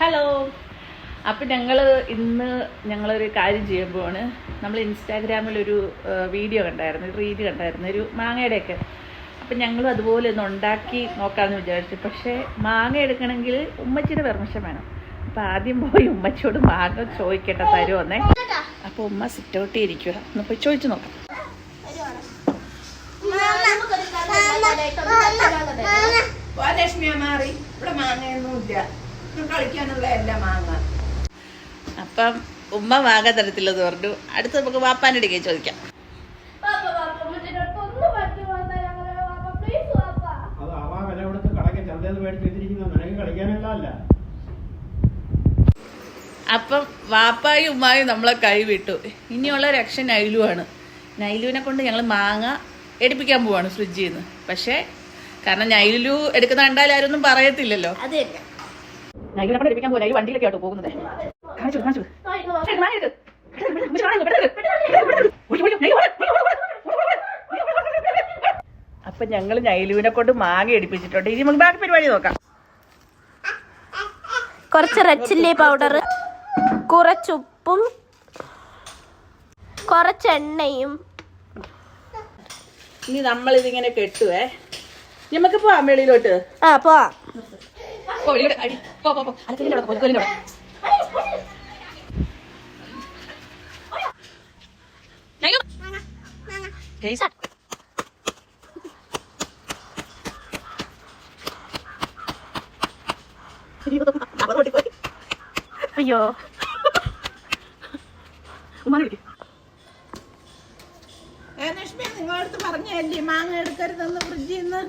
Hello. അപ്പം ഞങ്ങളൊരു കാര്യം ചെയ്യുമ്പോഴാണ് നമ്മൾ ഇൻസ്റ്റാഗ്രാമിലൊരു വീഡിയോ കണ്ടായിരുന്നു, റീല് കണ്ടായിരുന്നു, ഒരു മാങ്ങയുടെയൊക്കെ. അപ്പം ഞങ്ങളും അതുപോലെ ഒന്ന് ഉണ്ടാക്കി നോക്കാമെന്ന് വിചാരിച്ചു. പക്ഷേ മാങ്ങ എടുക്കണമെങ്കിൽ ഉമ്മച്ചിയുടെ പെർമിഷൻ വേണം. അപ്പം ആദ്യം പോയി ഉമ്മച്ചിയോട് മാങ്ങ ചോദിക്കട്ടെ, തരുമെന്നേ. അപ്പോൾ ഉമ്മ സിറ്റൗട്ടി ഇരിക്കുക, ഒന്ന് പോയി ചോദിച്ചു നോക്കാം. മാറി ഇവിടെ മാങ്ങയൊന്നുമില്ല, കളിക്കാനുള്ള എല്ലാ മാങ്ങ. അപ്പം ഉമ്മ മാങ്ങ തരത്തില്ലെന്ന് പറഞ്ഞു. അടുത്ത് നമുക്ക് വാപ്പാനടിക്കേ ചോദിക്കാം. അപ്പം വാപ്പായും ഉമ്മായും നമ്മളെ കൈവിട്ടു. ഇനിയുള്ള രക്ഷ നൈലുവാണ്. നൈലുവിനെ കൊണ്ട് ഞങ്ങൾ മാങ്ങ എടുപ്പിക്കാൻ പോവാണ് ഫ്രിഡ്ജിൽ നിന്ന്. പക്ഷേ കാരണം നൈലു എടുക്കുന്ന കണ്ടാൽ ആരും ഒന്നും പറയത്തില്ലല്ലോ. നൈലുവിനെ കൊണ്ട് എടുപ്പിക്കാൻ പോകാൻ വണ്ടിയിലൊക്കെ ആട്ടോ പോകുന്നത്. അപ്പൊ ഞങ്ങൾ നൈലുവിനെ കൊണ്ട് മാങ്ങ എടുപ്പിച്ചിട്ടുണ്ട്. ഇനി നമുക്ക് ബാക്കി പരിപാടി നോക്കാം. കുറച്ച് റെഡ് ചില്ലി പൗഡർ, കുറച്ചുപ്പും കുറച്ചെണ്ണയും. ഇനി നമ്മളിതിങ്ങനെ കെട്ടുവേ. നമുക്ക് പോവാം വെളിയിലോട്ട്. പോവാം. അയ്യോ, ലക്ഷ്മി നിങ്ങളടുത്ത് പറഞ്ഞല്ലേ മാങ്ങ എടുക്കരുതെന്ന് ഫ്രിഡ്ജിൽ നിന്ന്.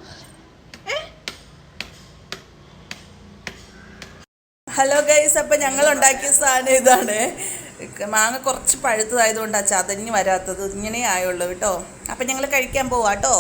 ഹലോ ഗൈസ്, അപ്പം ഞങ്ങൾ ഉണ്ടാക്കിയ സാധനം ഇതാണ്. മാങ്ങ കുറച്ച് പഴുത്തതായതുകൊണ്ടാണ് ചതഞ്ഞ് വരാത്തത്. ഇങ്ങനെ ആയുള്ളൂ കേട്ടോ. അപ്പം ഞങ്ങൾ കഴിക്കാൻ പോവാട്ടോ.